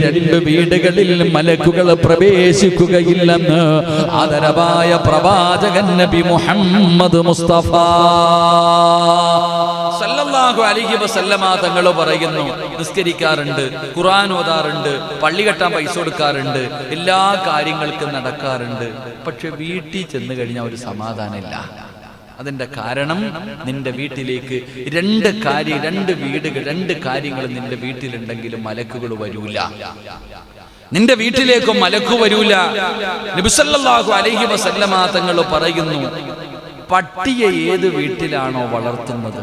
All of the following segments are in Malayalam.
രണ്ട് വീടുകളിൽ മലക്കുകൾ പ്രവേശിക്കുകയില്ലെന്ന് ആദരവായ പ്രവാചകൻ നബി മുഹമ്മദ് മുസ്തഫ സല്ലല്ലാഹു അലൈഹി വസല്ലമ തങ്ങൾ പറയുന്നു, നിസ്കരിക്കാറുണ്ട്, ഖുർആൻ ഓതാറുണ്ട്, പള്ളി കെട്ടാൻ പൈസ കൊടുക്കാറുണ്ട്, എല്ലാ കാര്യങ്ങൾക്കും നടക്കാറുണ്ട്. പക്ഷെ വീട്ടിൽ ചെന്ന് കഴിഞ്ഞാൽ ഒരു സമാധാനമില്ല. അതിന്റെ കാരണം നിന്റെ വീട്ടിലേക്ക് രണ്ട് കാര്യങ്ങൾ നിന്റെ വീട്ടിലുണ്ടെങ്കിലും മലക്കുകൾ വരൂല. നിന്റെ വീട്ടിലേക്കും മലക്കു വരൂല. നബി സല്ലല്ലാഹു അലൈഹി വസല്ലമ തങ്ങൾ പറയുന്നു, പട്ടിയെ ഏത് വീട്ടിലാണോ വളർത്തുന്നത്,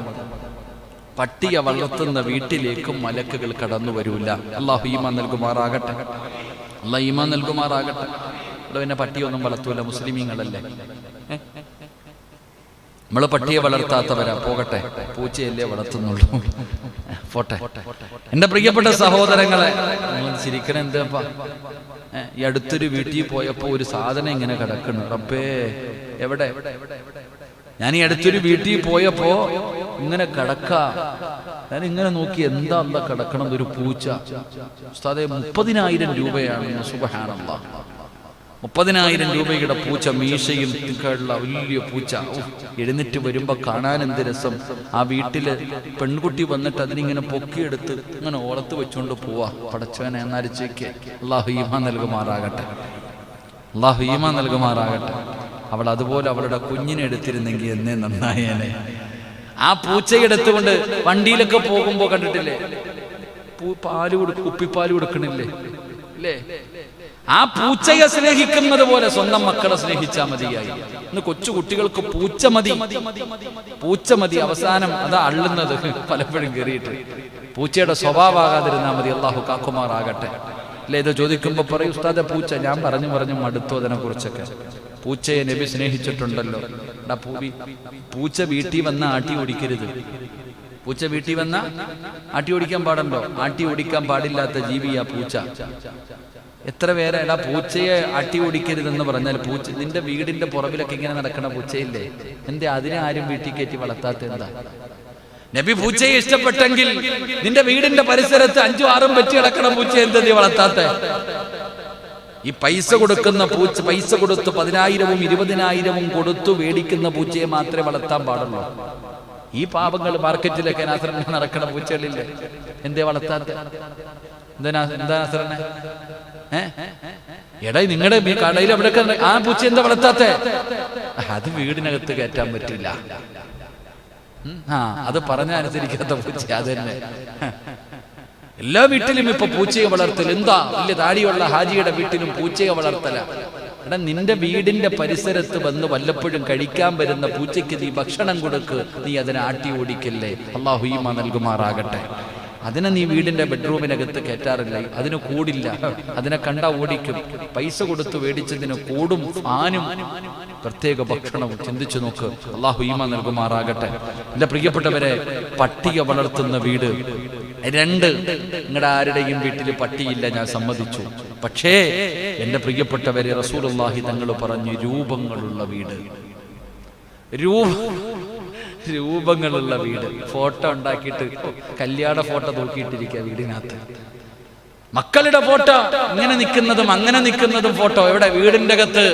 പട്ടിയെ വളർത്തുന്ന വീട്ടിലേക്കും മലക്കുകൾ കടന്നു വരൂല. അല്ലാഹു ഈമാൻ നൽകുമാറാകട്ടെ. അല്ലാഹു ഈമാൻ നൽകുമാറാകട്ടെ. ഇവിടെ പിന്നെ പട്ടിയൊന്നും വളർത്തൂല, മുസ്ലിമീങ്ങളല്ലേ. നമ്മള് പട്ടിയെ വളർത്താത്തവരാ, പോകട്ടെ, പൂച്ചയല്ലേ വളർത്തുന്നുള്ളൂ, പോട്ടെ. എന്റെ പ്രിയപ്പെട്ട സഹോദരങ്ങളെ, ചിരിക്കണ എന്താ, ഈ അടുത്തൊരു വീട്ടിൽ പോയപ്പോ ഒരു സാധനം ഇങ്ങനെ കിടക്കുന്നു. റബ്ബേ, എവിടെ? ഞാൻ ഈ അടുത്തൊരു വീട്ടിൽ പോയപ്പോ ഇങ്ങനെ ഞാൻ ഇങ്ങനെ നോക്കി, എന്താ അല്ല കിടക്കണം, ഒരു പൂച്ച. ഉസ്താദേ, 30,000 രൂപയാണ്. സുബ്ഹാനല്ലാഹ്, 30,000 രൂപയുടെ പൂച്ച, മീശയും ഉള്ള വലിയ പൂച്ച. എഴുന്നേറ്റ് വരുമ്പോ കാണാൻ എന്ത് രസം. ആ വീട്ടില് പെൺകുട്ടി വന്നിട്ട് അതിനിങ്ങനെ പൊക്കിയെടുത്ത് ഇങ്ങനെ ഓളത്ത് വെച്ചുകൊണ്ട് പോവാ. പടച്ചവനെ എന്നരിച്ചേക്ക്. അല്ലാഹു ഈമാൻ നൽകുമാറാകട്ടെ. അല്ലാഹു ഈമാൻ നൽകുമാറാകട്ടെ. അവൾ അതുപോലെ അവളുടെ കുഞ്ഞിനെ എടുത്തിരുന്നെങ്കിൽ എന്നേ നന്നായേനെ. ആ പൂച്ചയെടുത്തുകൊണ്ട് വണ്ടിയിലൊക്കെ പോകുമ്പോ കണ്ടിട്ടില്ലേ, കുപ്പിപ്പാല് കൊടുക്കണില്ലേ അല്ലേ? ആ പൂച്ചയെ സ്നേഹിക്കുന്നത് പോലെ സ്വന്തം മക്കളെ സ്നേഹിച്ചാൽ മതിയായി. ഇന്ന് കൊച്ചു കുട്ടികൾക്ക് പൂച്ച മതി. അവസാനം അതാ അള്ളുന്നത് പലപ്പോഴും കയറിയിട്ട്. പൂച്ചയുടെ സ്വഭാവമാകാതിരുന്നാൽ മതി. അല്ലാഹു കാക്കുമാറാകട്ടെ. അല്ലെ, ഇത് ചോദിക്കുമ്പോ പറയും, ഉസ്താദെ പൂച്ച. ഞാൻ പറഞ്ഞു മടുത്തു അതിനെ കുറിച്ചൊക്കെ. പൂച്ചയെ നബി സ്നേഹിച്ചിട്ടുണ്ടല്ലോ. പൂച്ച വീട്ടിൽ വന്ന ആട്ടി ഓടിക്കരുത്. പൂച്ച വീട്ടിൽ വന്ന ആട്ടി ഓടിക്കാൻ പാടുണ്ടോ? ആട്ടി ഓടിക്കാൻ പാടില്ലാത്ത ജീവിയാ പൂച്ച. എത്ര പേരെ പൂച്ചയെ ആട്ടി ഓടിക്കരുതെന്ന് പറഞ്ഞാൽ, പൂച്ച നിന്റെ വീടിന്റെ പുറകിലൊക്കെ ഇങ്ങനെ നടക്കണ പൂച്ചയില്ലേ, എന്തേ അതിനെ ആരും വീട്ടിൽ കയറ്റി വളർത്താത്ത? എന്താ നബി പൂച്ചയെ ഇഷ്ടപ്പെട്ടെങ്കിൽ നിന്റെ വീടിന്റെ പരിസരത്ത് 5-6 വെച്ച് കിടക്കണ പൂച്ച എന്താ നീ വളർത്താത്ത? ഈ പൈസ കൊടുക്കുന്ന പൂച്ച, പൈസ കൊടുത്ത് 10,000-ഉം 20,000-ഉം കൊടുത്തു മേടിക്കുന്ന പൂച്ചയെ മാത്രമേ വളർത്താൻ പാടുള്ളൂ. ഈ പാപങ്ങൾ മാർക്കറ്റിലൊക്കെ നടക്കണ പൂച്ചകളില്ലേ, എന്തേ വളർത്താത്ത? എന്താ നാസറനെ? എടാ, നിങ്ങളുടെ കടയിൽ എവിടെയൊക്കെ ആ പൂച്ച എന്താ വളർത്താത്ത? അത് വീടിനകത്ത് കയറ്റാൻ പറ്റില്ല. അത് പറഞ്ഞ അനുസരിക്കാത്ത പൂച്ച. അത് തന്നെ എല്ലാ വീട്ടിലും ഇപ്പൊ പൂച്ചയെ വളർത്തൽ. എന്താ വലിയ താടിയുള്ള ഹാജിയുടെ വീട്ടിലും പൂച്ചയെ വളർത്തല. എടാ, നിന്റെ വീടിന്റെ പരിസരത്ത് വന്ന് വല്ലപ്പോഴും കഴിക്കാൻ വരുന്ന പൂച്ചയ്ക്ക് നീ ഭക്ഷണം കൊടുക്ക്. നീ അതിനെ ആട്ടി ഓടിക്കല്ലേ. അല്ലാഹു ഈമാൻ നൽകുമാറാകട്ടെ. അതിനെ നീ വീടിന്റെ ബെഡ്റൂമിനകത്ത് കയറ്റാറില്ല. അതിന് കൂടില്ല. അതിനെ കണ്ടാ ഓടിക്കും. പൈസ കൊടുത്ത് മേടിച്ചതിന് കൂടും, ഫാനും പ്രത്യേക ഭക്ഷണവും. ചിന്തിച്ചു നോക്ക്. അല്ലാഹു ഈമാൻ നൽകുമാറാകട്ടെ. എന്റെ പ്രിയപ്പെട്ടവരെ, പട്ടിയെ വളർത്തുന്ന വീട്. 2, നിങ്ങളുടെ ആരുടെയും വീട്ടിൽ പട്ടിയില്ല, ഞാൻ സമ്മതിച്ചു. പക്ഷേ എന്റെ പ്രിയപ്പെട്ടവരെ, റസൂലുള്ളാഹി തങ്ങൾ പറഞ്ഞു, രൂപങ്ങളുള്ള വീട്. രൂപങ്ങളുള്ള വീട്. ഫോട്ടോ ഉണ്ടാക്കിയിട്ട് കല്യാണ ഫോട്ടോ നോക്കിയിട്ടിരിക്കുക വീടിനകത്ത്. മക്കളുടെ ഫോട്ടോ ഇങ്ങനെ നിൽക്കുന്നതും അങ്ങനെ നിൽക്കുന്നതും ഫോട്ടോ എവിടെ? വീടിന്റെ അകത്ത്.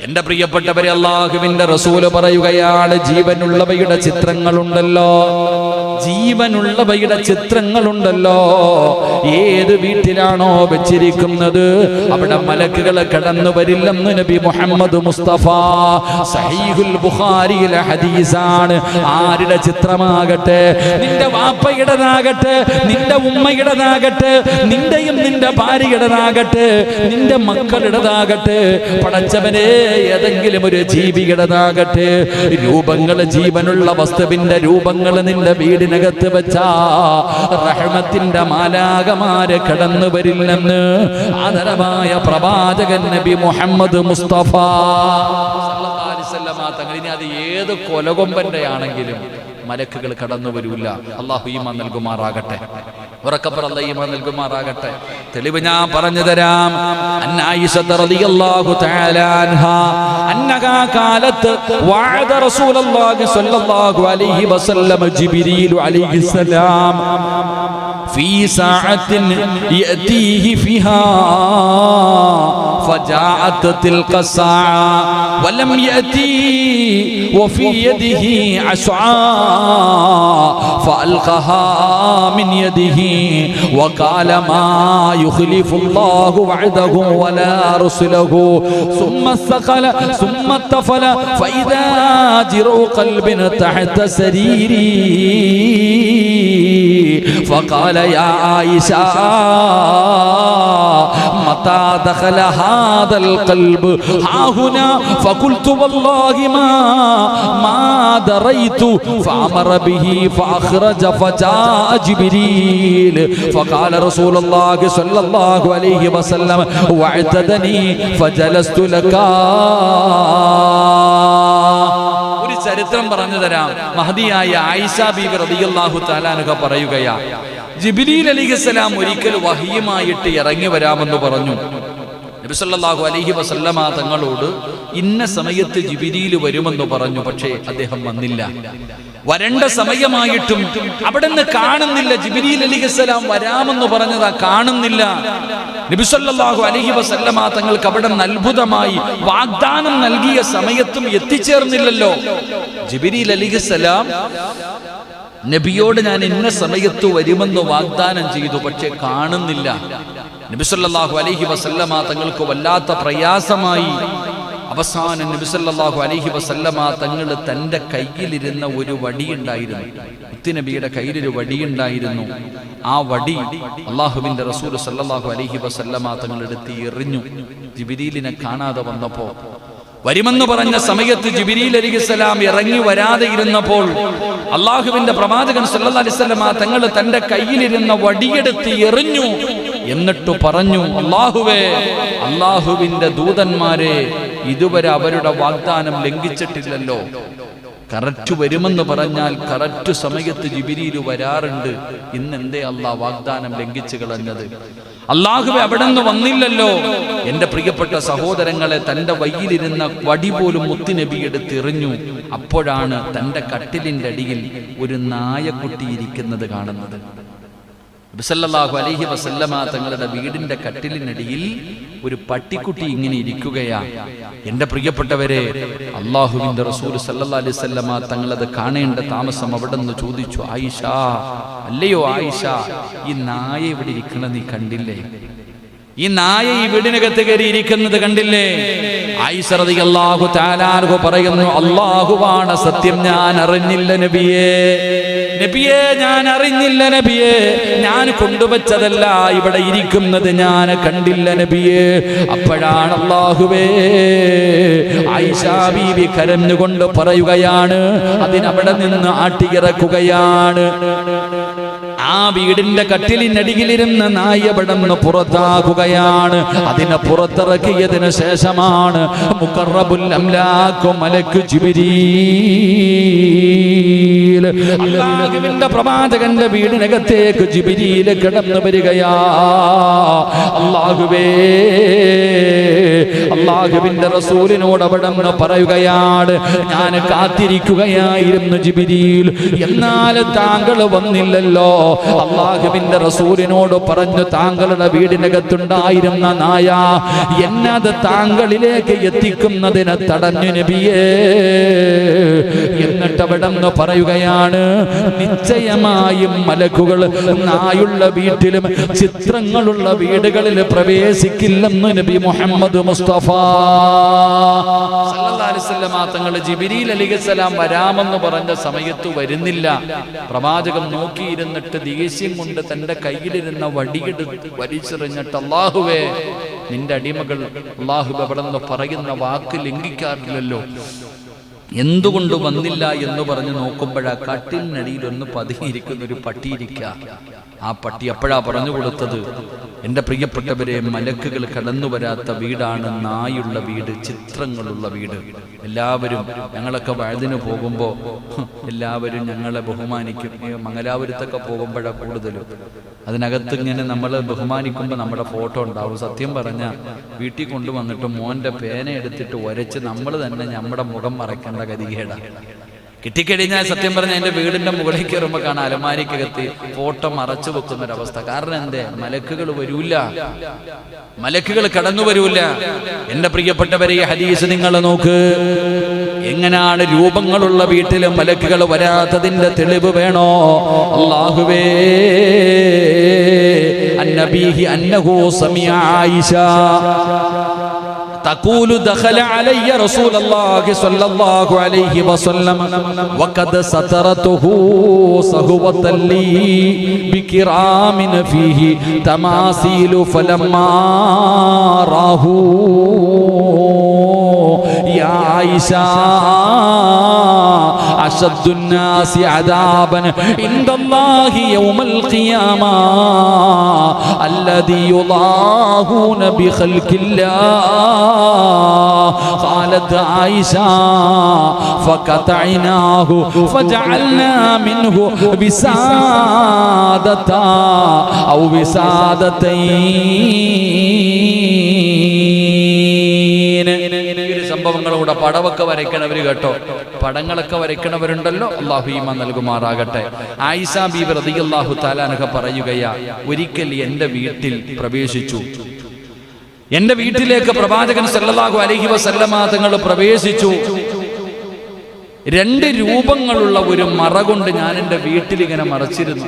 എന്റെ പ്രിയപ്പെട്ടവരെ, അല്ലാഹുവിന്റെ റസൂല് പറയുകയാണ്, ജീവനുള്ളവയുടെ ചിത്രങ്ങളുണ്ടല്ലോ, ഏത് വീട്ടിലാണോ വെച്ചിരിക്കുന്നത് അവിടെ മലക്കുകൾ കടന്നു വരില്ലെന്ന് നബി മുഹമ്മദ് മുസ്തഫ. സഹീഹുൽ ബുഖാരിയിലെ ഹദീസാണ്. ആരുടെ ചിത്രമാകട്ടെ, നിന്റെ വാപ്പയുടേതാകട്ടെ, നിന്റെ ഉമ്മയുടേതാകട്ടെ, നിന്റെയും നിന്റെ ഭാര്യയുടേതാകട്ടെ, നിന്റെ മക്കളുടേതാകട്ടെ, പടച്ചവനെ ഏതെങ്കിലും ഒരു ജീവിയുടേതാകട്ടെ, രൂപങ്ങൾ, ജീവനുള്ള വസ്തുവിന്റെ രൂപങ്ങൾ നിന്റെ വീടിനകത്ത് വെച്ചാ റഹ്മത്തിന്റെ മാലാകമാര് കടന്നു വരില്ലെന്ന് ആദരവായ പ്രവാചകൻ നബി മുഹമ്മദ് മുസ്തഫ സല്ലല്ലാഹു അലൈഹി വസല്ലം തങ്ങൾ. ഇനി അത് ഏത് കൊലകൊമ്പന്റെ ആണെങ്കിലും മലക്കുകൾ കടന്നു വരൂല. അല്ലാഹു ഈമാൻ നൽകുമാറാകട്ടെ. ഉറക്കപ്പറ അല്ലാഹു ഈമാൻ നൽകുമാറാകട്ടെ. തെളിവ് ഞാൻ പറഞ്ഞു തരാം. ആയിഷ റളിയല്ലാഹു തആല അൻഹാ അന്നഹാ ഖാലത്ത് വഅദ റസൂലുള്ളാഹി സ്വല്ലല്ലാഹു അലൈഹി വസല്ലം ജിബ്രീൽ അലൈഹിസ്സലാം في ساعة يأتيه فيها فجاءت تلك الساعة ولم يأتي وفي يده عصا فألقاها من يده وقال ما يخلف الله وعده ولا رسله ثم استقل ثم اتفل فإذا جروا قلب تحت سريري فقال يا عائشة متى دخل هذا القلب ها هنا فقلت والله ما دريت فأمر به فأخرج فجاء جبريل فقال رسول الله صلى الله عليه وسلم واعتدني فجلست لك. ഒരു ചരിത്രം പറഞ്ഞു തരാം. മഹദിയായ ആയിഷ ബീവി റളിയല്ലാഹു തആല അൻഹ പറയുകയാ, ജിബ്രീൽ അലൈഹിസ്സലാം ഒരിക്കൽ വഹിയുമായിട്ട് ഇറങ്ങി വരാമെന്ന് പറഞ്ഞു. നബി സല്ലല്ലാഹു അലൈഹി വസല്ലമ തങ്ങളോട് ഇന്ന സമയത്ത് ജിബ്രീൽ വരുമെന്ന് പറഞ്ഞു. പക്ഷേ അദ്ദേഹം വന്നില്ല. വരേണ്ട സമയമായിട്ടും അവിടെ നിന്ന് കാണുന്നില്ല. ജിബ്രീൽ അലൈഹിസ്സലാം വരാമെന്ന് പറഞ്ഞതാ, കാണുന്നില്ല. നബി സല്ലല്ലാഹു അലൈഹി വസല്ലമ തങ്ങൾക്ക് അവിടെ നിന്ന് അത്ഭുതമായി വാഗ്ദാനം നൽകിയ സമയത്തും എത്തിച്ചേർന്നില്ലല്ലോ. ജിബ്രീൽ അലൈഹിസ്സലാം നബിയോട് ഞാൻ ഇന്ന സമയത്ത് വരുമെന്ന് വാഗ്ദാനം ചെയ്തു, പക്ഷെ കാണുന്നില്ല. നബി സല്ലല്ലാഹു അലൈഹി വസല്ലമ തങ്ങൾക്ക് വല്ലാത്ത പ്രയാസമായി. അവസാനം നബി സല്ലല്ലാഹു അലൈഹി വസല്ലമ തങ്ങൾ തന്റെ കയ്യിലിരുന്ന ഒരു വടിയുണ്ടായിരുന്നു. മുത്തുനബിയുടെ കയ്യിലൊരു വടിയുണ്ടായിരുന്നു. ആ വടി അള്ളാഹുവിന്റെ റസൂൽ സല്ലല്ലാഹു അലൈഹി വസല്ലമ തങ്ങൾ എടുത്ത് എറിഞ്ഞു. ജിബ്രീലിനെ കാണാതെ വന്നപ്പോ, വരുമെന്ന് പറഞ്ഞ സമയത്ത് ജിബ്രീൽ അലൈഹിസ്സലാം ഇറങ്ങി വരാതെ ഇരുന്നപ്പോൾ അള്ളാഹുവിന്റെ പ്രവാചകൻ സല്ലല്ലാഹു അലൈഹി വസല്ലമ തങ്ങൾ തന്റെ കയ്യിലിരുന്ന വടിയെടുത്ത് എറിഞ്ഞു. എന്നിട്ട് പറഞ്ഞു, അല്ലാഹുവേ, അള്ളാഹുവിന്റെ ദൂതന്മാരെ ഇതുവരെ അവരുടെ വാഗ്ദാനം ലംഘിച്ചിട്ടില്ലല്ലോ. കറക്റ്റ് വരുമെന്ന് പറഞ്ഞാൽ കറക്റ്റ് സമയത്ത് ജിബ്രീൽ വരാറുണ്ട്. ഇന്നെന്തേ അള്ളാഹ് വാഗ്ദാനം ലംഘിച്ചു കളഞ്ഞത്? അള്ളാഹുവേ, അവിടെ നിന്ന് വന്നില്ലല്ലോ. എന്റെ പ്രിയപ്പെട്ട സഹോദരങ്ങളെ, തന്റെ വയ്യിലിരുന്ന വടി പോലും മുത്തുനബി എടുത്തെറിഞ്ഞു. അപ്പോഴാണ് തന്റെ കട്ടിലിന്റെ അടിയിൽ ഒരു നായക്കുട്ടി ഇരിക്കുന്നത് കാണുന്നത്. നബി സല്ലല്ലാഹു അലൈഹി വസല്ലമ തങ്ങളുടെ വീടിന്റെ കട്ടിലിനടിയിൽ ഒരു പട്ടിക്കുട്ടി ഇങ്ങനെ ഇരിക്കുകയാ. എന്റെ പ്രിയപ്പെട്ടവരെ, അള്ളാഹുവിന്റെ റസൂൽ സല്ലല്ലാഹു അലൈഹി വസല്ലമ തങ്ങളത് കാണേണ്ട താമസം അവിടെ നിന്ന് ചോദിച്ചു, ആയിഷ, അല്ലയോ ആയിഷ, ഈ നായ ഇവിടെ ഇരിക്കണ നീ കണ്ടില്ലേ? ഈ നായ ഈ വീടിനകത്ത് കയറി ഇരിക്കുന്നത് കണ്ടില്ലേ? ആയിഷ റളിയല്ലാഹു തആല അൻഹ പറയുന്നു, അല്ലാഹുവാണ് സത്യം, ഞാൻ അറിഞ്ഞില്ല നബിയേ. നബിയേ, ഞാൻ അറിഞ്ഞില്ല നബിയേ. ഞാൻ കൊണ്ടുവച്ചതല്ല, ഇവിടെ ഇരിക്കുന്നത് ഞാൻ കണ്ടില്ല നബിയേ. അപ്പോഴാണ് അല്ലാഹുവേ, ആയിഷ ബീവി കരഞ്ഞുകൊണ്ട് പറയുകയാണ്, അതിനവിടെ നിന്ന് ആട്ടിയിറക്കുകയാണ്. ആ വീടിന്റെ കട്ടിലിനടിയിലിരുന്ന നായ പടന്ന് പുറത്താക്കുകയാണ്. അതിനെ പുറത്തിറക്കിയതിന് ശേഷമാണ് മുഖറബുൽ അംലാഖു മലക്ക് ജിബ്രീൽ, അല്ലാഹുവിന്റെ പ്രവാചകന്റെ വീടിനകത്തേക്ക് ജിബ്രീൽ കടന്നു വരികയാ. അല്ലാഹുവേ, അല്ലാഹുവിന്റെ റസൂലിനോട് അവിടെ നിന്ന് പറയുകയാണ്, ഞാൻ കാത്തിരിക്കുകയായിരുന്നു ജിബ്രീൽ, എന്നാൽ താങ്കൾ വന്നില്ലല്ലോ. അല്ലാഹുവിന്റെ റസൂലിനോട് പറഞ്ഞു, താങ്കളുടെ വീടിനകത്തുണ്ടായിരുന്ന നായ എന്നത് താങ്കളിലേക്ക് എത്തിക്കുന്നതിനെ തടഞ്ഞു നബിയേ. എന്നിട്ട് അവിടെ നിന്ന് പറയുകയാണ്, നിശ്ചയമായും മലക്കുകൾ നായുള്ള വീട്ടിലും ചിത്രങ്ങളുള്ള വീടുകളിൽ പ്രവേശിക്കില്ലെന്ന് നബി മുഹമ്മദ് മുസ്തഫ സല്ലല്ലാഹു അലൈഹി വസല്ലം തങ്ങൾ ജിബ്രീൽ അലൈഹിസ്സലാം വരാമെന്ന് പറഞ്ഞ സമയത്ത് വരുന്നില്ല. പ്രവാചകൻ നോക്കിയിരുന്നിട്ട് ദേഷ്യം കൊണ്ട് തന്റെ കയ്യിലിരുന്ന വടിയെടുത്ത് വലിച്ചെറിഞ്ഞിട്ട്, അല്ലാഹുവേ, നിന്റെ അടിമകൾ അല്ലാഹുവേ അവിടെ നിന്ന് പറയുന്ന വാക്ക് ലംഘിക്കാറില്ലല്ലോ, എന്തുകൊണ്ട് വന്നില്ല എന്ന് പറഞ്ഞ് നോക്കുമ്പോഴാ കട്ടിലിനടിയിൽ ഒന്ന് പതുങ്ങിയിരിക്കുന്ന ഒരു പട്ടിയിരിക്ക. ആ പട്ടി അപ്പോഴാ പറഞ്ഞു കൊടുത്തത്, എൻ്റെ പ്രിയപ്പെട്ടവരെ, മലക്കുകൾ കടന്നു വരാത്ത വീടാണ് നായുള്ള വീട്, ചിത്രങ്ങളുള്ള വീട്. എല്ലാവരും, ഞങ്ങളൊക്കെ വഴുതിന് പോകുമ്പോൾ എല്ലാവരും ഞങ്ങളെ ബഹുമാനിക്കും. മംഗലാപുരത്തൊക്കെ പോകുമ്പോഴാണ് കൂടുതലും. അതിനകത്ത് ഇങ്ങനെ നമ്മൾ ബഹുമാനിക്കുമ്പോൾ നമ്മുടെ ഫോട്ടോ ഉണ്ടാവും. സത്യം പറഞ്ഞാൽ വീട്ടിൽ കൊണ്ടുവന്നിട്ട് മോൻ്റെ പേന എടുത്തിട്ട് ഉരച്ച് നമ്മൾ തന്നെ നമ്മുടെ മുഖം മറയ്ക്കേണ്ട ഗതികേടാണ്. കിട്ടിക്കഴിഞ്ഞാൽ സത്യം പറഞ്ഞാൽ എൻ്റെ വീടിന്റെ മുകളിൽ കയറുമ്പോൾ കാണാം അലമാരിക്കകത്ത് ഫോട്ടോ മറച്ചു വെക്കുന്നൊരവസ്ഥ. കാരണം എന്തേ? മലക്കുകൾ വരൂല, മലക്കുകൾ കടന്നു വരൂല. എന്റെ പ്രിയപ്പെട്ടവരെ, ഈ ഹദീസ് നിങ്ങൾ നോക്ക്. എങ്ങനെയാണ് രൂപങ്ങളുള്ള വീട്ടിലും മലക്കുകൾ വരാത്തതിന്റെ തെളിവ് വേണോ? അല്ലാഹുവേ, അന്നബീഹി അന്നഹു സമിഅ ആയിഷ تقول دخل علي رسول الله صلى الله عليه وسلم وقد سترته صهوة لي بكرام فيه تماثيل فلما راه يا عائشة أشد الناس عذابا عند الله يوم القيامة الذي يضاهون بخلق الله. قالت عائشة فقطعناه فجعلنا منه وسادة أو وسادتين. സംഭവങ്ങളൂടെ പടമൊക്കെ വരയ്ക്കണവര് കേട്ടോ, പടങ്ങളൊക്കെ വരയ്ക്കണവരുണ്ടല്ലോ. അള്ളാഹു ഈമാൻ നൽകുമാറാകട്ടെ. ആയിഷ ബീബി റളിയല്ലാഹു തആല അൻഹ പറയുകയാ, ഒരിക്കൽ എൻ്റെ വീട്ടിൽ പ്രവേശിച്ചു. എന്റെ വീട്ടിലേക്ക് പ്രവാചകൻ സല്ലല്ലാഹു അലൈഹി വസല്ലമ തങ്ങൾ പ്രവേശിച്ചു. രണ്ട് രൂപങ്ങളുള്ള ഒരു മറ കൊണ്ട് ഞാൻ എൻ്റെ വീട്ടിൽ ഇങ്ങനെ മറച്ചിരുന്നു.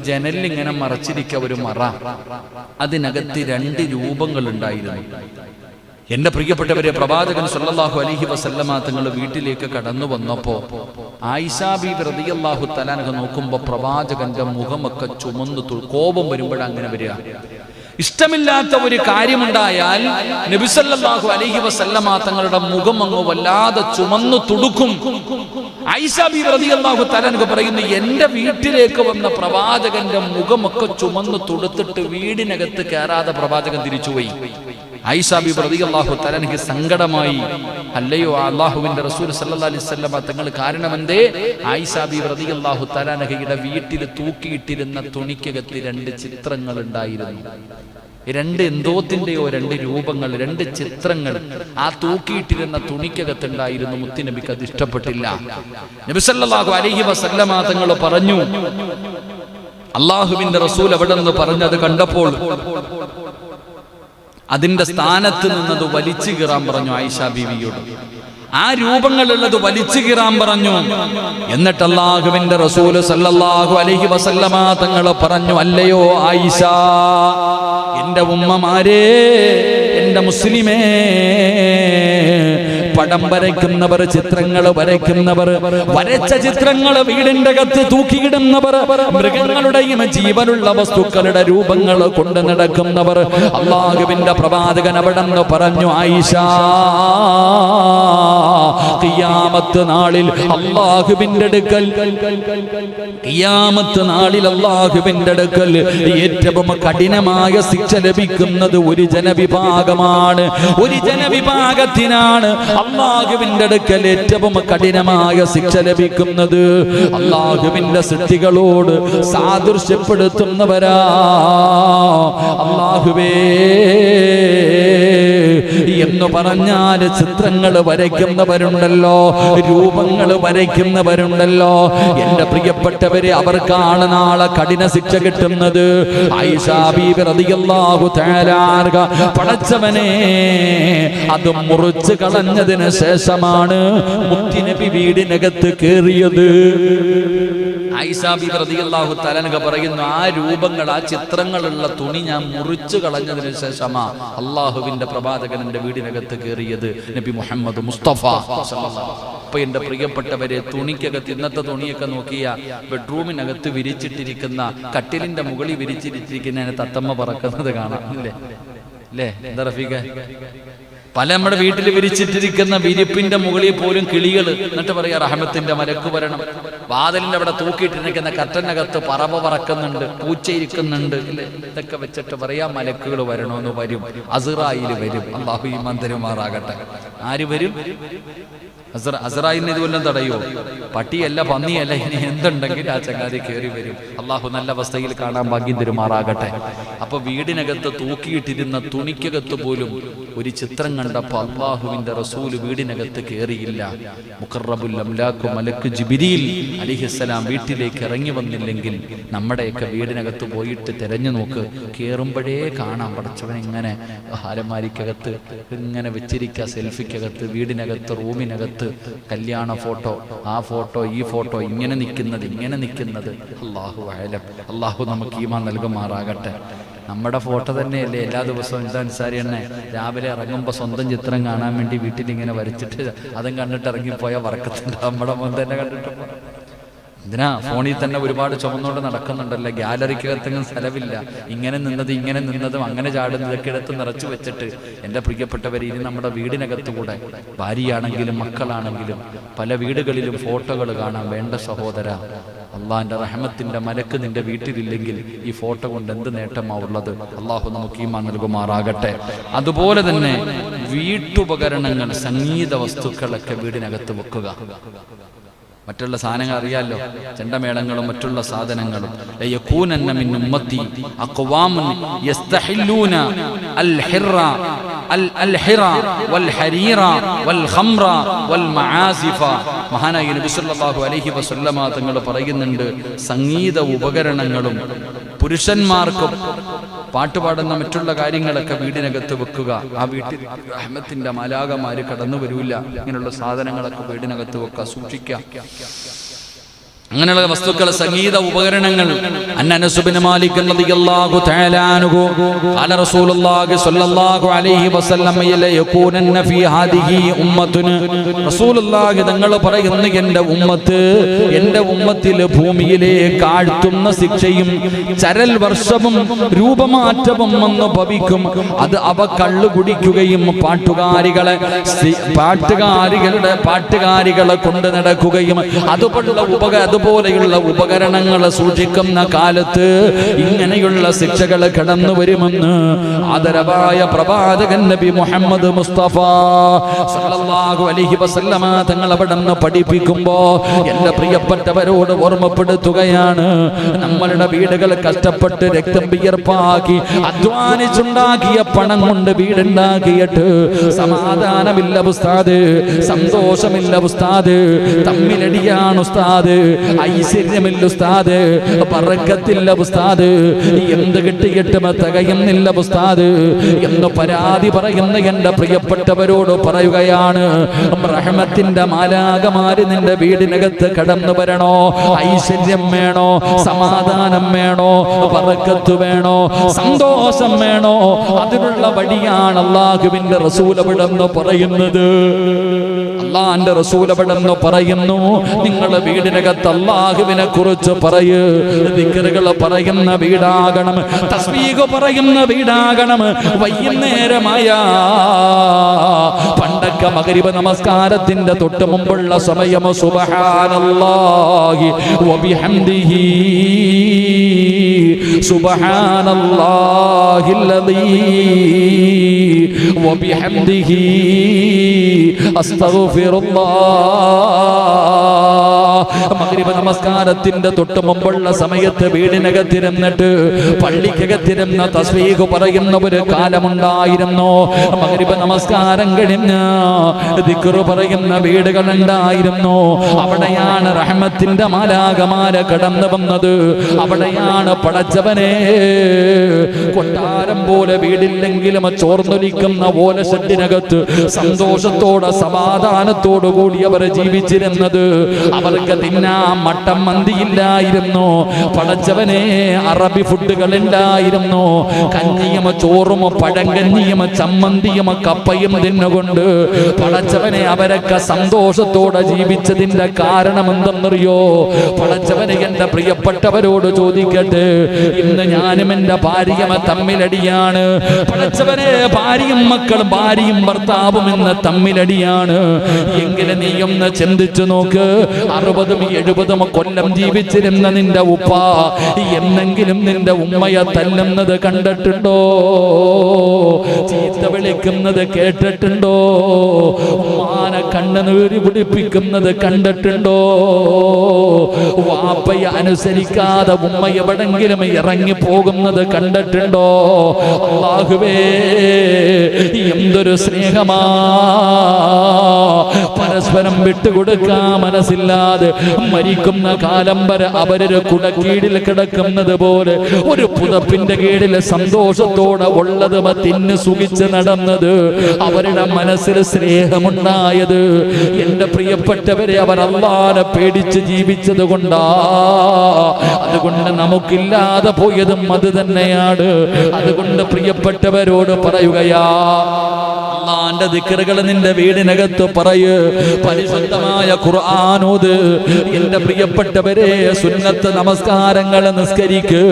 ജനലിൽ ഇങ്ങനെ മറച്ചിരിക്ക ഒരു മറ, അതിനകത്ത് രണ്ട് രൂപങ്ങൾ ഉണ്ടായിരുന്നു. എന്റെ പ്രിയപ്പെട്ടവരെ, പ്രവാചകൻ സല്ലല്ലാഹു അലൈഹി വസല്ലമ തങ്ങൾ വീട്ടിലേക്ക് കടന്നു വന്നപ്പോ ആയിഷ ബീബി റളിയല്ലാഹു തആല അൻഹ നോക്കുമ്പോ പ്രവാചകന്റെ മുഖമൊക്കെ ചുമന്നു, കോപം വരുമ്പോഴാണ് അങ്ങനെ വരിക. ഇഷ്ടമില്ലാത്ത ഒരു കാര്യമുണ്ടായാൽ നബി സല്ലല്ലാഹു അലൈഹി വസല്ലമ തങ്ങളുടെ മുഖം അങ്ങ് വല്ലാതെ ചുമന്നു തുടുക്കും. ആയിഷ ബീബി റളിയല്ലാഹു തആല അൻഹ പറയുന്നു, എന്റെ വീട്ടിലേക്ക് വന്ന പ്രവാചകന്റെ മുഖമൊക്കെ ചുമന്നു തുടുത്തിട്ട് വീടിനകത്ത് കയറാതെ പ്രവാചകൻ തിരിച്ചുപോയി. ആയിഷ ബീബി റളിയല്ലാഹു തആല അൻഹ സങ്കടമായി. അല്ലയോ അല്ലാഹുവിന്റെ റസൂൽ സല്ലല്ലാഹു അലൈഹി വസല്ലമ തങ്ങൾ കാരണമെന്തേ? ആയിഷ ബീബി റളിയല്ലാഹു തആല അൻഹയുടെ വീട്ടിൽ തൂക്കിയിട്ടിരുന്ന തുണിക്കകത്ത് രണ്ട് ചിത്രങ്ങൾ ഉണ്ടായിരുന്നു. രണ്ട് എന്തോത്തിന്റെയോ രണ്ട് രൂപങ്ങൾ, രണ്ട് ചിത്രങ്ങൾ ആ തൂക്കിയിട്ടിരുന്ന തുണിക്കകത്തുണ്ടായിരുന്നു. മുത്തുനബിക്ക് അത് ഇഷ്ടപ്പെട്ടില്ല. നബി സല്ലല്ലാഹു അലൈഹി വസല്ലമ തങ്ങൾ പറഞ്ഞു, അല്ലാഹുവിന്റെ റസൂൽ അവിടെ നിന്ന് പറഞ്ഞത് കണ്ടപ്പോൾ അതിന്റെ സ്ഥാനത്ത് നിന്നത് വലിച്ചു കീറാൻ പറഞ്ഞു ആയിഷ ബീവിയോട്. ആ രൂപങ്ങളുള്ളത് വലിച്ചു കീറാൻ പറഞ്ഞു. എന്നിട്ട് അല്ലാഹുവിന്റെ റസൂൽ സല്ലല്ലാഹു അലൈഹി വസല്ലമ തങ്ങൾ പറഞ്ഞു, അല്ലയോ ആയിഷ, എന്റെ ഉമ്മമാരെ, എന്റെ മുസ്ലിമേ, പടം വരയ്ക്കുന്നവർ, ചിത്രങ്ങൾ വരയ്ക്കുന്നവർ, വരച്ച ചിത്രങ്ങൾ വീടിന്റെ അകത്ത് തൂക്കിയിടുന്നവർ, മൃഗങ്ങളുടെയും ജീവനുള്ള വസ്തുക്കളുടെ രൂപങ്ങൾ കൊണ്ട് നടക്കുന്നവർ, അല്ലാഹുവിന്റെ പ്രവാചകൻ അവിടെ നിന്ന് പറഞ്ഞു, ആയിഷ, ഖിയാമത്ത് നാളിൽ അല്ലാഹുവിന്റെ അടുക്കൽ, ഖിയാമത്ത് നാളിൽ അല്ലാഹുവിന്റെ അടുക്കൽ ഏറ്റവും കഠിനമായ ശിക്ഷ ലഭിക്കുന്നത് ഒരു ജനവിഭാഗമാണ്. ഒരു ജനവിഭാഗത്തിനാണ് അല്ലാഹുവിന്റെ അടുക്കൽ ഏറ്റവും കഠിനമായ ശിക്ഷ ലഭിക്കുന്നത്. അല്ലാഹുവിന്റെ സൃഷ്ടികളോട് സാദൃശ്യപ്പെടുത്തുന്നവരാ. അല്ലാഹുവേ എന്ന് പറഞ്ഞാൽ ചിത്രങ്ങൾ വരയ്ക്കുന്നവരുണ്ടല്ലോ, രൂപങ്ങൾ വരയ്ക്കുന്നവരുണ്ടല്ലോ. എന്റെ പ്രിയപ്പെട്ടവരെ, അവർക്കാണ് നാളെ കഠിന ശിക്ഷ കിട്ടുന്നത്. ആയിഷ ബീബി റളിയല്ലാഹു തആല അൻഹ, പടച്ചവനെ, അത് മുറിച്ച് കളഞ്ഞതിന് ശേഷമാണ് മുത്തുനബി വീടിനകത്ത് കയറിയത്. ആയിഷ ബീബി റളിയല്ലാഹു തആല അൻഹ പറയുന്നു, ആ രൂപങ്ങൾ, ആ ചിത്രങ്ങളുള്ള തുണി ഞാൻ മുറിച്ചു കളഞ്ഞതിന് ശേഷമാ അല്ലാഹുവിന്റെ പ്രവാചകൻ എന്റെ വീടിനകത്ത് കയറിയത്. നബി മുഹമ്മദ് മുസ്തഫ സല്ലല്ലാഹു. അപ്പൊ എന്റെ പ്രിയപ്പെട്ടവരെ, തുണിക്കകത്ത്, ഇന്നത്തെ തുണിയൊക്കെ നോക്കിയ ബെഡ്റൂമിനകത്ത് വിരിച്ചിട്ടിരിക്കുന്ന, കട്ടിലിന്റെ മുകളിൽ വിരിച്ചിട്ടിരിക്കുന്ന തത്തമ്മ പറക്കുന്നത് കാണാം, അല്ലേ? എന്താ റഫീഖ? പല നമ്മുടെ വീട്ടിൽ വിരിച്ചിട്ടിരിക്കുന്ന വിരിപ്പിന്റെ മുകളിൽ പോലും കിളികൾ, എന്നിട്ട് പറയാ റഹ്മത്തിന്റെ മലക്ക് വരണം. വാതിലിന്റെ അവിടെ തൂക്കിയിട്ടിരിക്കുന്ന കർട്ടനകത്ത് പറവ പറക്കുന്നുണ്ട്, പൂച്ച ഇരിക്കുന്നുണ്ട്, ഇതൊക്കെ വെച്ചിട്ട് പറയാ മലക്കുകൾ വരണമെന്ന്. വരും, അസ്റായീൽ വരും. അല്ലാഹു ഈമാൻ തരുമാറാകട്ടെ. ആര് വരും? അസ്റായീലിനെ ഇതുവല്ലം തടയോ? പട്ടിയല്ല, പന്നിയല്ല, ഇനി എന്തുണ്ടെങ്കിലും ആ ചങ്ങാതി കയറി വരും. അള്ളാഹു നല്ല അവസ്ഥയിൽ കാണാൻ ഭാഗ്യം തരുമാറാകട്ടെ. അപ്പൊ വീടിനകത്ത് തൂക്കിയിട്ടിരുന്ന തുണിക്കകത്ത് പോലും ഒരു ചിത്രം കണ്ടപ്പോൾ അള്ളാഹുവിന്റെ റസൂല് വീടിനകത്ത് കയറിയില്ല. മുഖറബുൽ അംലാഖു മലക്ക് ജിബ്രീൽ അലൈഹിസ്സലാം വീട്ടിലേക്ക് ഇറങ്ങി വന്നില്ലെങ്കിൽ നമ്മുടെയൊക്കെ വീടിനകത്ത് പോയിട്ട് തിരഞ്ഞു നോക്ക്, കയറുമ്പോഴേ കാണാം പടച്ചവൻ ഇങ്ങനെ ഹാരമാരിക്കകത്ത് ഇങ്ങനെ വെച്ചിരിക്കുക, സെൽഫിക്കകത്ത്, വീടിനകത്ത്, റൂമിനകത്ത് കല്യാണ ഫോട്ടോ, ആ ഫോട്ടോ, ഈ ഫോട്ടോ, ഇങ്ങനെ നിൽക്കുന്നത്. അല്ലാഹു അഅലം. അല്ലാഹു നമുക്ക് ഈമാൻ നൽകുമാറാകട്ടെ. നമ്മുടെ ഫോട്ടോ തന്നെയല്ലേ എല്ലാ ദിവസവും എന്താ അൻസാരി എന്നെ രാവിലെ ഇറങ്ങുമ്പോൾ സ്വന്തം ചിത്രം കാണാൻ വേണ്ടി വീട്ടിൽ ഇങ്ങനെ വരച്ചിട്ട് അതും കണ്ടിട്ട് ഇറങ്ങിപ്പോയാൽ വറക്കത്തുണ്ട്. നമ്മുടെ മുൻ തന്നെ കണ്ടിട്ട് ഇതിനാ ഫോണിൽ തന്നെ ഒരുപാട് ചുമന്നുകൊണ്ട് നടക്കുന്നുണ്ടല്ലോ. ഗ്യാലറിക്കകത്തെങ്കിലും സ്ഥലമില്ല. ഇങ്ങനെ നിന്നതും അങ്ങനെ ചാടുന്നതൊക്കെ എടുത്ത് നിറച്ചു വെച്ചിട്ട് എൻ്റെ പ്രിയപ്പെട്ടവർ, ഇനി നമ്മുടെ വീടിനകത്തുകൂടെ ഭാര്യയാണെങ്കിലും മക്കളാണെങ്കിലും പല വീടുകളിലും ഫോട്ടോകൾ കാണാൻ. വേണ്ട സഹോദര, അള്ളാഹിന്റെ റഹ്മത്തിന്റെ മലക്ക് നിന്റെ വീട്ടിലില്ലെങ്കിൽ ഈ ഫോട്ടോ കൊണ്ട് എന്ത് നേട്ടമാവുള്ളത്? അള്ളാഹു നമുക്ക് ഈമാൻ നൽകുമാറാകട്ടെ. അതുപോലെ തന്നെ വീട്ടുപകരണങ്ങൾ, സംഗീത വസ്തുക്കളൊക്കെ വീടിനകത്ത് വെക്കുക. മറ്റുള്ള സാധനങ്ങൾ അറിയാലോ, ചെണ്ടമേളങ്ങളും മറ്റുള്ള സാധനങ്ങളും. ലയകൂനന്ന മിൻ ഉമ്മത്തി അഖ്വാമുൻ യസ്തഹില്ലൂന അൽഹിറ വൽഹരീറ വൽഖംറ വൽമആസിഫ. മഹാനായ നബി സല്ലല്ലാഹു അലൈഹി വസല്ലമ തങ്ങൾ പറയുന്നുണ്ട്, സംഗീത ഉപകരണങ്ങളും പുരുഷന്മാർക്കും പാട്ടുപാടുന്ന മറ്റുള്ള കാര്യങ്ങളൊക്കെ വീടിനകത്ത് വെക്കുക. ആ വീട്ടിൽ റഹ്മത്തിന്റെ മാലാഖമാര് കടന്നു വരൂല. ഇങ്ങനെയുള്ള സാധനങ്ങളൊക്കെ വീടിനകത്ത് വെക്കുക, സൂക്ഷിക്കുക. അങ്ങനെയുള്ള വസ്തുക്കൾ, സംഗീത ഉപകരണങ്ങൾ. അനസ് ഇബ്നു മാലിക് റളിയല്ലാഹു തആല അൻഹു ഖാല റസൂലുള്ളാഹി സ്വല്ലല്ലാഹു അലൈഹി വസല്ലം യകൂനന്ന ഫീ ഹാദിഹി ഉമ്മത്തുൻ. റസൂലുള്ളാഹി തങ്ങൾ പറയുന്നു, എൻ്റെ ഉമ്മത്തിൽ ഭൂമിയിലേക്ക് ആഴ്ത്തുന്ന ശിക്ഷയും ചരൽ വർഷവും രൂപമാറ്റവും വന്നു ഭവിക്കും. അത് അവ കള്ളു കുടിക്കുകയും പാട്ടുകാരികളെ കൊണ്ട് നടക്കുകയും അതുപോലെയുള്ള ഉപകരണങ്ങൾ സൂക്ഷിക്കുന്ന കാലത്ത് ഇങ്ങനെയുള്ള ശിക്ഷകൾ കടന്നു വരുമെന്ന് ആദരവായ പ്രവാചകൻ നബി മുഹമ്മദ് മുസ്തഫ സല്ലല്ലാഹു അലൈഹി വസല്ലമ തങ്ങൾ അവിടുന്ന് പഠിപ്പിക്കുമ്പോ എൻ്റെ പ്രിയപ്പെട്ടവരോട് ഓർമ്മപ്പെടുത്തുകയാണ്. നമ്മളുടെ വീടുകൾ കഷ്ടപ്പെട്ട് രക്തം വിയർപ്പാക്കി അധ്വാനിച്ചുണ്ടാക്കിയ പണം കൊണ്ട് വീടുണ്ടാക്കിയിട്ട് സമാധാനമില്ല ഉസ്താദ്, സന്തോഷമില്ല ഉസ്താദ്, തമ്മിലടിയാണ് ഉസ്താദ്, ഐശ്വര്യമില്ല ഉസ്താദ്, ബറക്കത്തില്ല ഉസ്താദ്, എന്ത് കിട്ടിയിട്ടും തികയുന്നില്ല ഉസ്താദ് എന്ന് പരാതി പറയുന്ന എൻ്റെ പ്രിയപ്പെട്ടവരോട് പറയുകയാണ്, റഹ്മത്തിന്റെ മാലാഖമാര് നിന്റെ വീടിനകത്ത് കടന്നു വരണോ? ഐശ്വര്യം വേണോ? സമാധാനം വേണോ? ബറക്കത്ത് വേണോ? സന്തോഷം വേണോ? അതിനുള്ള വഴിയാണ് അല്ലാഹുവിന്റെ റസൂൽ അവിടെന്ന് പറയുന്നത്. അല്ലാഹുവിന്റെ റസൂൽ അവിടെന്ന് പറയുന്നു, നിങ്ങൾ വീടിനകത്ത് അല്ലാഹുവിനെ കുറിച്ച് പറയ്, ദിക്റുകൾ പറയുന്ന വീടാകണം, തസ്ബീഹ് പറയുന്ന വീടാകണം. വൈകുന്നേരമായ പണ്ടൊക്കെ മഗ്രിബ് നമസ്കാരത്തിന്റെ തൊട്ട് മുമ്പുള്ള സമയം സുബ്ഹാനല്ലാഹി വബിഹംദിഹി സുബ്ഹാനല്ലാഹില്ലദീ വബിഹംദിഹി അസ്തഗ്ഫിറുല്ലാഹ്. മഗ്രിബ് നമസ്കാരത്തിന്റെ തൊട്ട് മുമ്പുള്ള സമയത്ത് വീടിനകത്തിരുന്നിട്ട് പള്ളിക്കകത്തിരുന്ന തസ്ബീഹ് പറയുന്ന ഒരു കാലമുണ്ടായിരുന്നു. മഗ്രിബ് നമസ്കാരം കഴിഞ്ഞ് ദിക്റ് പറയുന്ന വീടുകളുണ്ടായിരുന്നു. അവിടെയാണ് റഹ്മത്തിന്റെ മാലാഖമാര് കടന്നു വന്നത്. അവിടെയാണ് പടച്ചവനെ കൊട്ടാരം പോലെ വീടില്ലെങ്കിലും ചോർന്നൊലിക്കുന്ന ഓലഷെഡിനകത്ത് സന്തോഷത്തോടെ സമാധാനത്തോടു കൂടി അവർ ജീവിച്ചിരുന്നത്. അവർക്ക് തിന്നാൻ മട്ടൻ മന്തിയില്ലായിരുന്നു. പടച്ചവനെ അറബി ഫുഡുകൾ ഉണ്ടായിരുന്നു. കഞ്ഞിയും ചോറും പഴങ്കഞ്ഞിയും ചമ്മന്തിയും കപ്പയും തിന്നുകൊണ്ട് പടച്ചവനെ അവരൊക്കെ സന്തോഷത്തോടെ ജീവിച്ചതിന്റെ കാരണം എന്തെന്നറിയോ? പടച്ചവനെ എൻ്റെ പ്രിയപ്പെട്ടവരോട് ചോദിക്കട്ടെ, ഇന്ന് ഞാനും എൻ്റെ ഭാര്യയും തമ്മിലടിയാണ്. പടച്ചവനെ ഭാര്യയും മക്കളും, ഭാര്യയും ഭർത്താവും ഇന്ന് തമ്മിലടിയാണ്. എങ്കിലും നീ ഒന്ന് ചിന്തിച്ചു നോക്ക്, 60-70 കൊല്ലം ജീവിച്ചിരുന്ന നിന്റെ ഉപ്പ എന്നെങ്കിലും നിന്റെ ഉമ്മയെ തല്ലുന്നത് കണ്ടിട്ടുണ്ടോ? ചീത്ത വിളിക്കുന്നത് കേട്ടിട്ടുണ്ടോ? ഉമ്മാനെ കണ്ണുനീര് പിടിപ്പിക്കുന്നത് കണ്ടിട്ടുണ്ടോ? വാപ്പയെ അനുസരിക്കാതെ ഉമ്മ എവിടെങ്കിലും ഇറങ്ങി പോകുന്നത് കണ്ടിട്ടുണ്ടോ? അല്ലാഹുവേ, എന്തൊരു സ്നേഹമാ! പരസ്പരം വിട്ടുകൊടുക്കാൻ മനസ്സില്ലാതെ മരിക്കുന്ന കാലം വരെ അവരൊരു കുടക്കീഴിൽ കിടക്കുന്നത് പോലെ ഒരു പുതപ്പിന്റെ കീഴിൽ സന്തോഷത്തോടെ ഉള്ളത് തിന്ന് സുഖിച്ച് നടന്നത്, അവരുടെ മനസ്സിൽ സ്നേഹമുണ്ടായത്. എന്റെ പ്രിയപ്പെട്ടവരെ, അവർ അല്ലാഹുവിനെ പേടിച്ച് ജീവിച്ചത് കൊണ്ടാ. അതുകൊണ്ട് നമുക്കില്ലാതെ പോയതും അത് തന്നെയാണ്. അതുകൊണ്ട് പ്രിയപ്പെട്ടവരോട് പറയുകയാ, അല്ലാഹുവിന്റെ ദിക്റുകൾ നിന്റെ വീടിനകത്ത് പറയ്, പരിശുദ്ധമായ ഖുർആൻ ഓത്. എന്റെ പ്രിയപ്പെട്ടവരെ, സുന്നത്ത് നമസ്കാരങ്ങൾ നിസ്കരിക്ക്.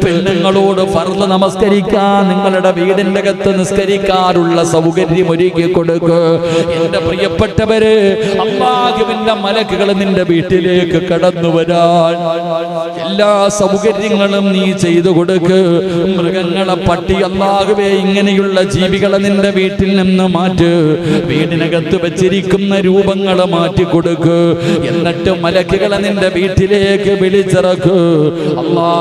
പെണ്ണുങ്ങളോട് ഫർള് നമസ്കരിക്കാൻ നിങ്ങളുടെ വീടിന്റെ അകത്ത് നിസ്കരിക്കാനുള്ള സൗകര്യം ഒരുക്കി കൊടുക്ക്. എന്റെ പ്രിയപ്പെട്ടവരെ, അല്ലാഹുവിന്റെ മലക്കുകൾ നിന്റെ വീട്ടിലേക്ക് കടന്നു വരാൻ എല്ലാ സൗകര്യങ്ങളും നീ ചെയ്തു കൊടുക്ക്. മൃഗങ്ങളെ, പട്ടി, അല്ലാഹുവേ, ഇങ്ങനെയുള്ള ജീവികളെ നിന്റെ വീട്ടിൽ നിന്ന് മാറ്റ്. വീടിനകത്ത് വെച്ചിരിക്കുന്ന രൂപങ്ങളെ മാറ്റിക്കൊടുക്ക്. എന്നിട്ട് മലക്കുകളെ നിന്റെ വീട്ടിലേക്ക് വിളിച്ചിറക്ക്. അല്ലാഹ്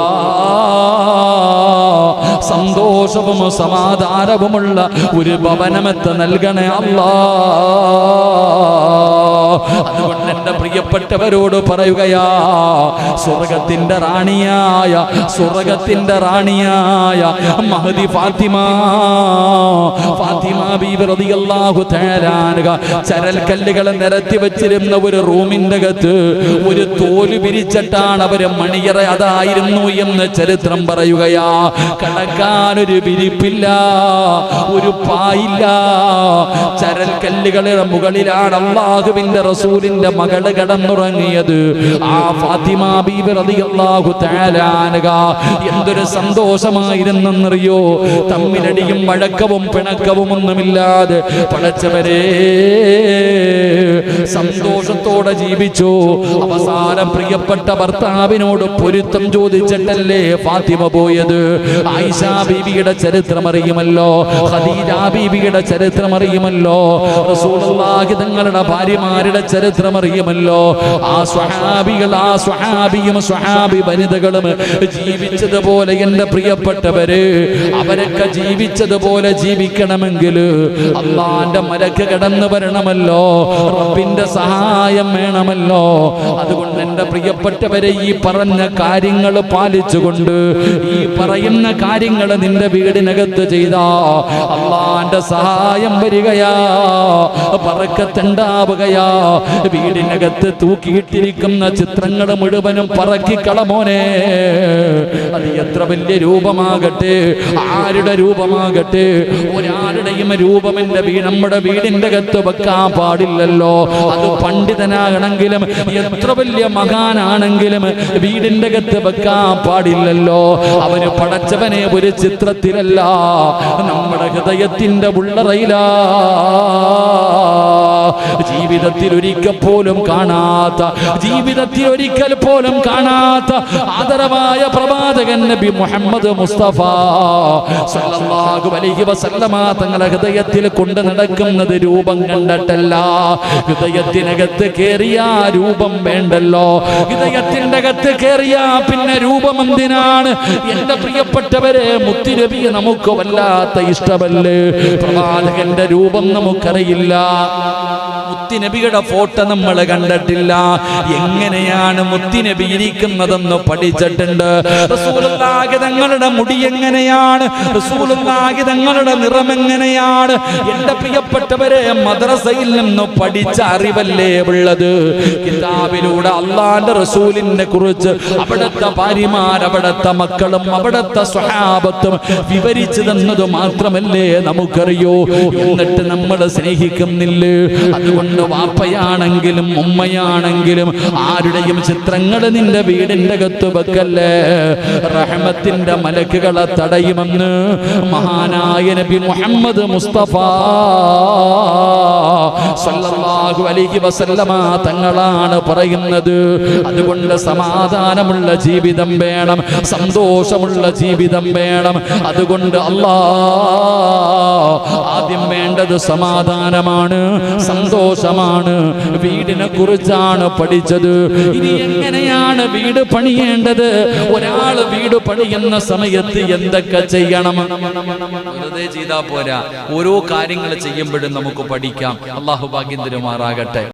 സന്തോഷവും സമാധാനവുമുള്ള ഒരു ഭവനമെത്ത് നൽകണേ അല്ലാഹ്. അതുകൊണ്ട് എന്റെ പ്രിയപ്പെട്ടവരോട് പറയുകയാ, സ്വർഗത്തിന്റെ റാണിയായ മഹദി ഫാത്തിമ ബീബി റളിയല്ലാഹു തആല അൻഹ ചരൽക്കല്ലുകൾ നിരത്തി വെച്ചിരുന്ന ഒരു റൂമിന്റെ അകത്ത് ഒരു തോല് വിരിച്ചിട്ടാണ് അവര് മണിയറ അതായിരുന്നു എന്ന് ചരിത്രം പറയുകയാ. കടക്കാനൊരു വിരിപ്പില്ല, ഒരു പായില്ല. ചരൽക്കല്ലുകളുടെ മുകളിലാണ് അല്ലാഹുവിന്റെ റസൂലിന്റെ മകള് കടന്നുറങ്ങിയത്. ആ ഫാത്തിമ ബീബി റളിയല്ലാഹു തആല അൻഹ എന്തൊരു സന്തോഷമായിരുന്നെന്നറിയോ? തമ്മിലടിയും വഴക്കവും പിണക്കവും ഒന്നുമില്ലാതെ പടച്ചവരെ സന്തോഷത്തോടെ ജീവിച്ചു. അവസാനം പ്രിയപ്പെട്ട ഭർത്താവിനോട് പൊരുത്തം ചോദിച്ചിട്ടല്ലേ ഫാത്തിമ പോയത്. ആയിഷ ബീബിയുടെ ചരിത്രം അറിയുമല്ലോ, ഖദീജ ബീബിയുടെ ചരിത്രം അറിയുമല്ലോ, റസൂലുള്ളാഹി തങ്ങളുടെ ഭാര്യമാരുടെ ചരിത്രം അറിയുമല്ലോ. ആ സ്വഹാബിയും സ്വഹാബി വനിതകളും ജീവിച്ചതുപോലെ എന്റെ പ്രിയപ്പെട്ടവര്, അവരൊക്കെ ജീവിച്ചതുപോലെ ജീവിക്കണമെങ്കിൽ അല്ലാഹുവിന്റെ മലക്ക് കടന്നു വരണമല്ലോ, റബ്ബിന്റെ സഹായം വേണമല്ലോ. അതുകൊണ്ട് എന്റെ പ്രിയപ്പെട്ടവരെ, ഈ പറഞ്ഞ കാര്യങ്ങൾ പാലിച്ചുകൊണ്ട് ഈ പറയുന്ന കാര്യങ്ങൾ നിന്റെ വീടിനകത്ത് ചെയ്താ അല്ലാഹുവിന്റെ സഹായം വരികയാ, ബറക്കത്തുണ്ടാവുകയാ. വീടിനകത്ത് തൂക്കിയിട്ടിരിക്കുന്ന ചിത്രങ്ങൾ മുഴുവനും പറക്കിക്കളമോനെ. അത് എത്ര വലിയ രൂപമാകട്ടെ, ആരുടെ രൂപമാകട്ടെ, ഒരാളുടെയും രൂപം നമ്മുടെ വീടിന്റെ അകത്ത് വെക്കാൻ പാടില്ലല്ലോ. അത് പണ്ഡിതനാകണമെങ്കിലും എത്ര വലിയ മഹാനാണെങ്കിലും വീടിന്റെ അകത്ത് വെക്കാൻ പാടില്ലല്ലോ. അവന് പടച്ചവനെ ഒരു ചിത്രത്തിലല്ല, നമ്മുടെ ഹൃദയത്തിന്റെ ഉള്ളറയിലാ. ജീവിതത്തിൽ ഒരിക്കൽ പോലും കാണാത്ത ആദരവായ പ്രവാചകൻ നബി മുഹമ്മദ് മുസ്തഫ സല്ലല്ലാഹു അലൈഹി വസല്ലമ തങ്ങളുടെ ഹൃദയത്തിൽ കൊണ്ട് നടക്കുന്നത് രൂപം കണ്ടിട്ടല്ല. ഹൃദയത്തിനകത്ത് കേറിയ രൂപം വേണ്ടല്ലോ. ഹൃദയത്തിന്റെ അകത്ത് കേറിയ പിന്നെ രൂപം എന്തിനാണ്? എന്റെ പ്രിയപ്പെട്ടവരെ, മുത്തുനബി നമുക്ക് വല്ലാത്ത ഇഷ്ടമല്ലേ? പ്രവാചകന്റെ രൂപം നമുക്കറിയില്ല, മുത്തുനബിയുടെ ഫോട്ടോ നമ്മൾ കണ്ടിട്ടില്ല. എങ്ങനെയാണ് മുത്തുനബി ഇരിക്കുന്നതെന്ന് പഠിച്ചിട്ടുണ്ട്. റസൂലുള്ളാഹി തങ്ങളുടെ മുടി എങ്ങനെയാണ്, റസൂലുള്ളാഹി തങ്ങളുടെ നിറം എങ്ങനെയാണ്? എന്റെ പ്രിയപ്പെട്ടവരെ, മദ്രസയിൽ നിന്ന് പഠിച്ച അറിവല്ലേ ഉള്ളത്. കിതാബിലൂടെ അല്ലാഹുവിന്റെ റസൂലിനെ കുറിച്ച് അവിടുത്തെ ഭാര്യമാർ, അവിടുത്തെ മക്കളും, അവിടുത്തെ സ്വഹാബത്തും വിവരിച്ചു തന്നത് മാത്രമല്ലേ നമുക്കറിയോ. എന്നിട്ട് നമ്മൾ സ്നേഹിക്കുന്നില്ലേ? അതുകൊണ്ട് അതുകൊണ്ട് വാപ്പയാണെങ്കിലും ഉമ്മയാണെങ്കിലും ആരുടെയും ചിത്രങ്ങൾ നിന്റെ വീടിന്റെ അകത്ത് വെക്കല്ലേ, റഹ്മത്തിന്റെ മലക്കുകളെ തടയുമെന്ന് മഹാനായ നബി മുഹമ്മദ് മുസ്തഫ സല്ലല്ലാഹു അലൈഹി വസല്ലമ തങ്ങളാണ് പറയുന്നത്. അതുകൊണ്ട് സമാധാനമുള്ള ജീവിതം വേണം, സന്തോഷമുള്ള ജീവിതം വേണം. അതുകൊണ്ട് ആദ്യം വേണ്ടത് സമാധാനമാണ്, സന്തോഷമാണ്. വീടിനെ കുറിച്ചാണ് പഠിച്ചത്. ഇനി എങ്ങനെയാണ് വീട് പണിയേണ്ടത്? ഒരാൾ വീട് പണിയുന്ന സമയത്ത് എന്തൊക്കെ ചെയ്യണം? വെറുതെ ചെയ്താൽ പോരാ, ഓരോ കാര്യങ്ങൾ ചെയ്യുമ്പോഴും നമുക്ക് പഠിക്കാം. അല്ലാഹു ഭാഗ്യം തരുമാറാകട്ടെ.